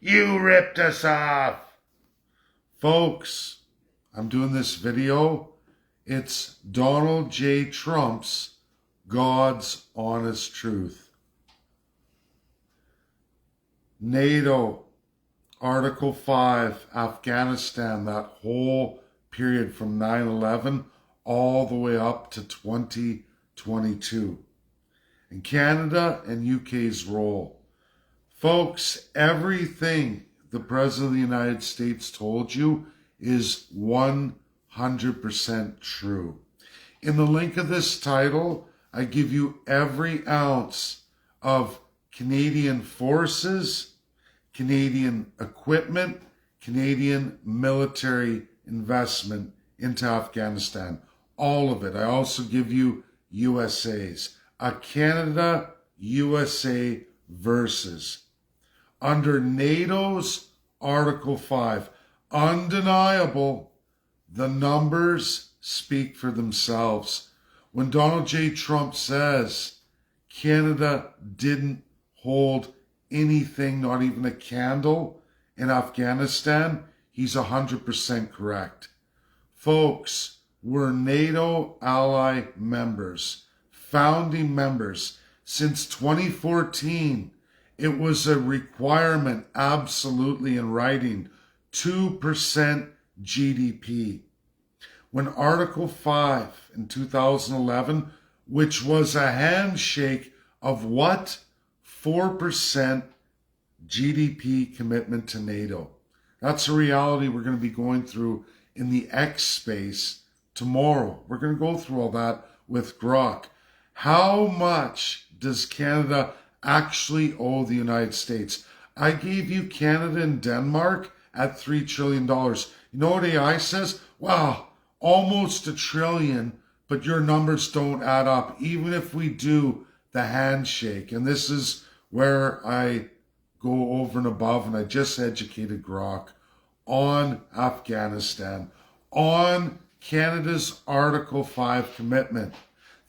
You ripped us off. Folks, I'm doing this video. It's Donald J. Trump's God's Honest Truth. NATO, Article 5, Afghanistan, that whole period from 9/11 all the way up to 2022. And Canada and UK's role. Folks, everything the President of the United States told you is 100% true. In the link of this title, I give you every ounce of Canadian forces, Canadian equipment, Canadian military investment into Afghanistan. All of it. I also give you USA's. A Canada-USA versus. Under NATO's Article 5, undeniable, the numbers speak for themselves. When Donald J. Trump says Canada didn't hold anything, not even a candle, in Afghanistan, he's 100% correct. Folks, we're NATO ally members, founding members. Since 2014, it was a requirement, absolutely in writing, 2% GDP. When Article 5 in 2011, which was a handshake of what? 4% GDP commitment to NATO. That's a reality we're going to be going through in the X space tomorrow. We're going to go through all that with Grok. How much does Canada actually owe the United States? I gave you Canada and Denmark at $3 trillion. You know what AI says? Wow, almost $1 trillion, but your numbers don't add up, even if we do the handshake. And this is where I go over and above, and I just educated Grok on Afghanistan, on Canada's Article 5 commitment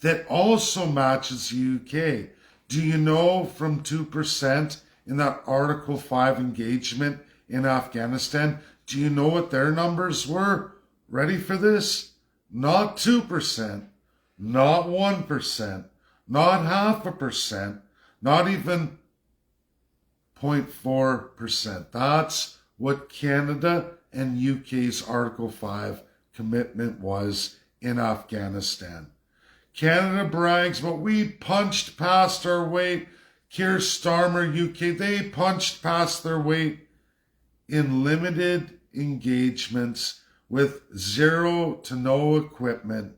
that also matches the UK. Do you know from 2% in that Article 5 engagement in Afghanistan, do you know what their numbers were? Ready for this? Not 2%, not 1%, not 0.5%, not even 0.4%. That's what Canada and UK's Article 5 commitment was in Afghanistan. Canada brags, but we punched past our weight. Keir Starmer, UK, they punched past their weight in limited engagements with zero to no equipment,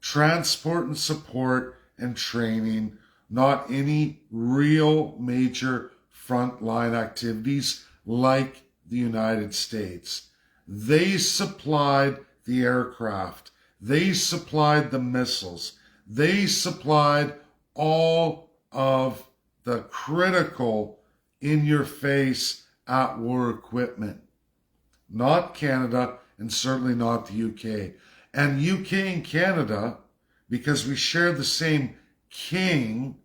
transport and support and training, not any real major frontline activities like the United States. They supplied the aircraft. They supplied the missiles. They supplied all of the critical in-your-face at-war equipment. Not Canada, and certainly not the UK. And UK and Canada, because we share the same king,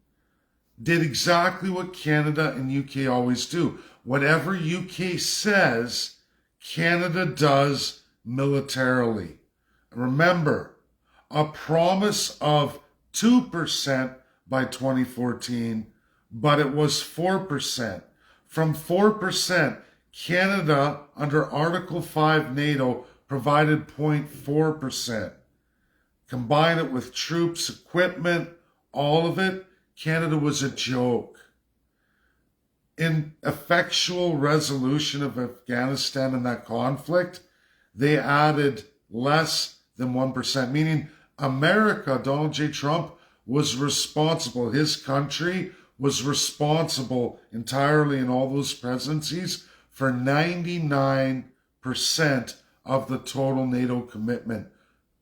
did exactly what Canada and UK always do. Whatever UK says, Canada does militarily. Remember, a promise of 2% by 2014, but it was 4%. From 4%, Canada, under Article 5 NATO, provided 0.4%. Combine it with troops, equipment, all of it, Canada was a joke. In effectual resolution of Afghanistan and that conflict, they added less than 1%, meaning America, Donald J. Trump, was responsible. His country was responsible entirely in all those presidencies for 99% of the total NATO commitment.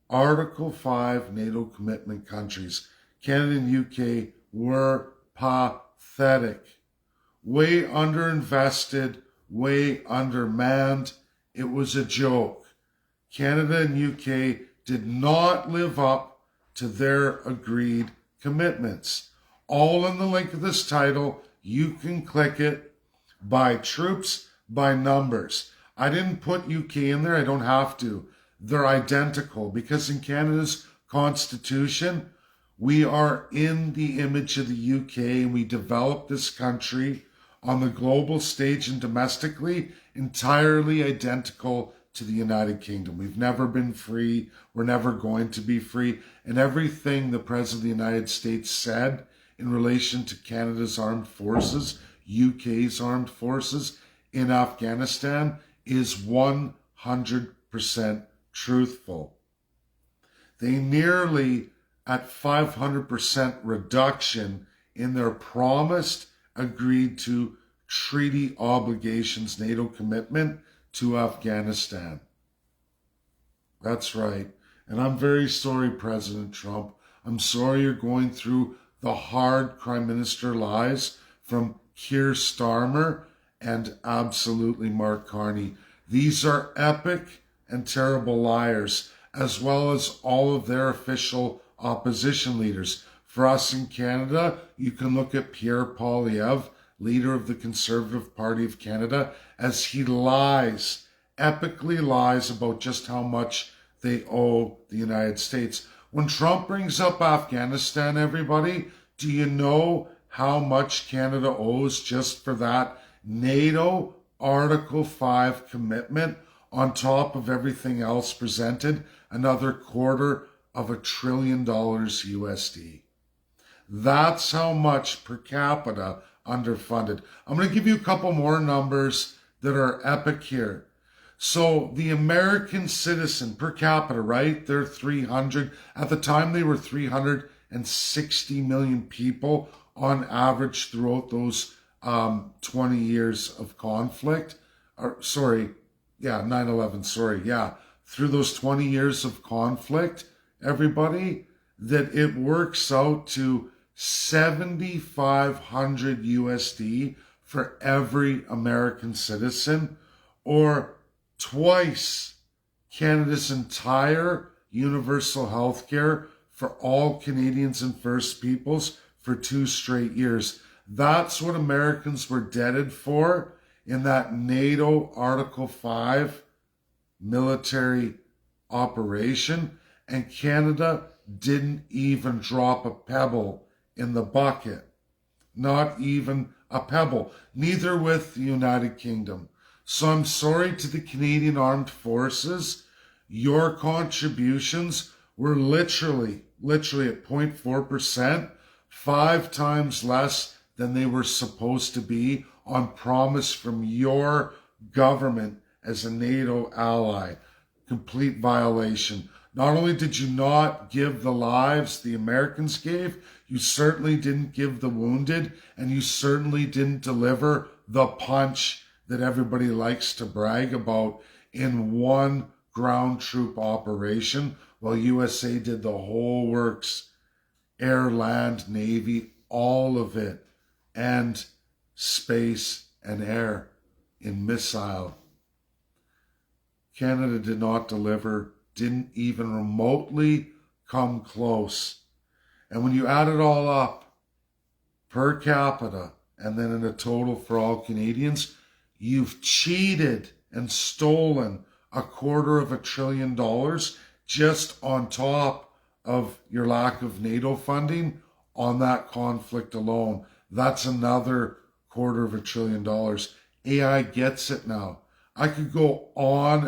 Article 5 NATO commitment countries. Canada and UK were pathetic. Way underinvested, way undermanned. It was a joke. Canada and UK did not live up to their agreed commitments. All in the link of this title. You can click it. Buy troops, by numbers. I didn't put UK in there. I don't have to. They're identical because in Canada's constitution, we are in the image of the UK and we developed this country on the global stage and domestically entirely identical to the United Kingdom. We've never been free. We're never going to be free. And everything the President of the United States said in relation to Canada's armed forces, UK's armed forces in Afghanistan is 100% truthful. They nearly at 500% reduction in their promised agreed to treaty obligations, NATO commitment to Afghanistan. That's right. And I'm very sorry, President Trump. I'm sorry you're going through the hard Prime Minister lies from Keir Starmer and absolutely Mark Carney. These are epic and terrible liars, as well as all of their official opposition leaders. For us in Canada, you can look at Pierre Poilievre, leader of the Conservative Party of Canada, as he lies, epically lies about just how much they owe the United States. When Trump brings up Afghanistan, everybody, do you know how much Canada owes just for that NATO Article 5 commitment on top of everything else presented? Another $250 billion USD. That's how much per capita underfunded. I'm going to give you a couple more numbers that are epic here. So the American citizen per capita, right? They're 300. At the time, they were 360 million people on average throughout those 20 years of conflict. Or, sorry, yeah, 9/11, sorry, yeah. Through those 20 years of conflict, everybody, that it works out to 7,500 USD for every American citizen, or twice Canada's entire universal health care for all Canadians and First Peoples for 2 straight years. That's what Americans were debted for in that NATO Article 5 military operation, and Canada didn't even drop a pebble in the bucket. Not even a pebble. Neither with the United Kingdom. So I'm sorry to the Canadian Armed Forces. Your contributions were literally at 0.4%, 5 times less than they were supposed to be on promise from your government as a NATO ally. Complete violation. Not only did you not give the lives the Americans gave, you certainly didn't give the wounded, and you certainly didn't deliver the punch that everybody likes to brag about in one ground troop operation, while USA did the whole works, air, land, navy, all of it, and space and air in missile. Canada did not deliver, didn't even remotely come close. And when you add it all up, per capita, and then in a total for all Canadians, you've cheated and stolen $250 billion just on top of your lack of NATO funding on that conflict alone. That's another $250 billion. AI gets it now. I could go on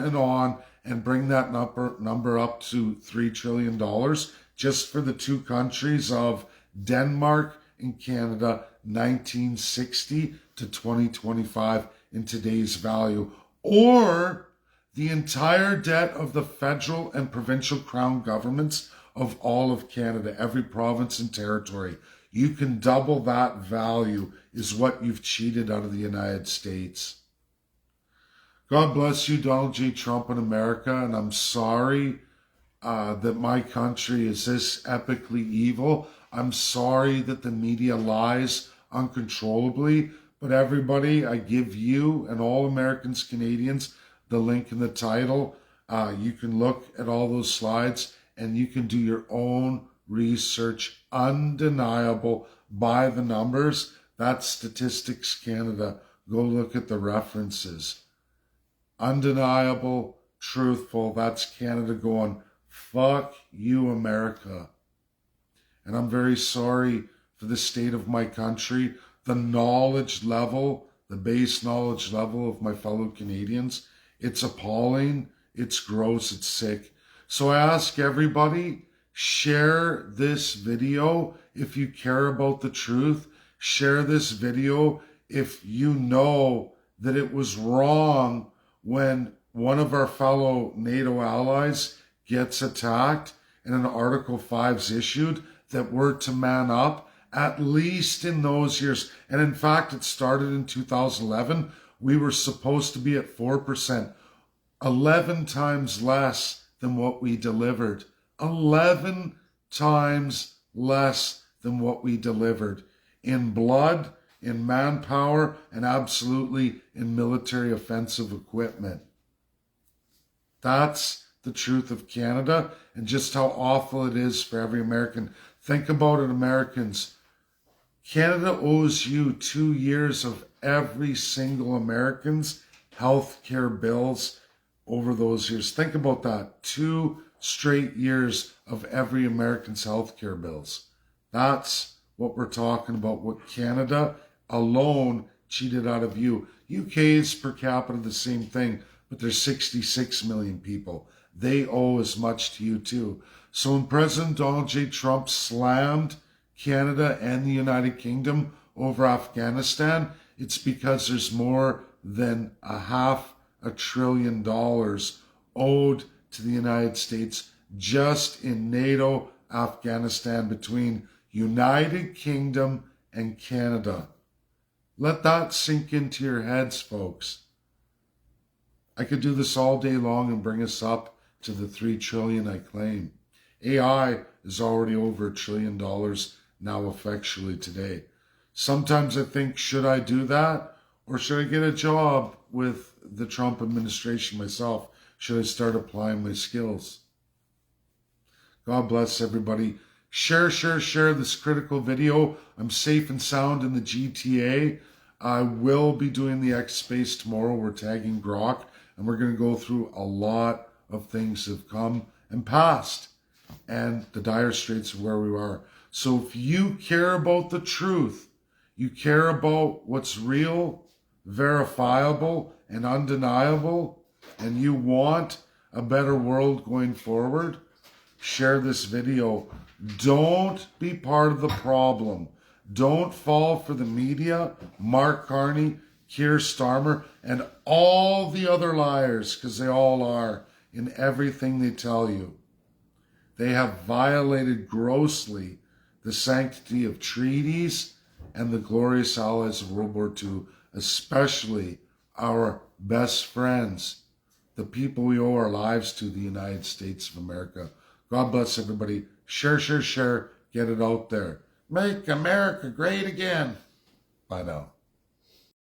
and bring that number up to $3 trillion just for the 2 countries of Denmark and Canada, 1960 to 2025 in today's value, or the entire debt of the federal and provincial crown governments of all of Canada, every province and territory. You can double that value is what you've cheated out of the United States. God bless you, Donald J. Trump in America, and I'm sorry that my country is this epically evil. I'm sorry that the media lies uncontrollably, but everybody, I give you and all Americans, Canadians, the link in the title. You can look at all those slides and you can do your own research, undeniable by the numbers. That's Statistics Canada Go look at the references. Undeniable, truthful. That's Canada going, fuck you, America. And I'm very sorry for the state of my country, the knowledge level, the base knowledge level of my fellow Canadians. It's appalling, it's gross, it's sick. So I ask everybody, share this video if you care about the truth. Share this video if you know that it was wrong when one of our fellow NATO allies gets attacked and an Article 5's issued, that we're to man up, at least in those years. And in fact, it started in 2011. We were supposed to be at 4%, 11 times less than what we delivered. 11 times less than what we delivered in blood, in manpower, and absolutely in military offensive equipment. That's the truth of Canada and just how awful it is for every American. Think about it, Americans. Canada owes you 2 years of every single American's health care bills over those years. Think about that. 2 straight years of every American's health care bills. That's what we're talking about, what Canada alone cheated out of you. UK is per capita the same thing, but there's 66 million people. They owe as much to you too. So when President Donald J. Trump slammed Canada and the United Kingdom over Afghanistan, it's because there's more than $500 billion owed to the United States just in NATO Afghanistan between United Kingdom and Canada. Let that sink into your heads, folks. I could do this all day long and bring us up to the $3 trillion I claim. AI is already over $1 trillion now effectually today. Sometimes I think, should I do that? Or should I get a job with the Trump administration myself? Should I start applying my skills? God bless everybody. Share this critical video. I'm safe and sound in the GTA. I will be doing the X Space tomorrow. We're tagging Grok, and we're going to go through a lot of things that have come and passed, and the dire straits of where we are. So if you care about the truth, you care about what's real, verifiable, and undeniable, and you want a better world going forward, share this video. Don't be part of the problem. Don't fall for the media, Mark Carney, Keir Starmer, and all the other liars, because they all are, in everything they tell you. They have violated grossly the sanctity of treaties and the glorious allies of World War II, especially our best friends, the people we owe our lives to, the United States of America. God bless everybody. Share. Get it out there. Make America great again. Bye now.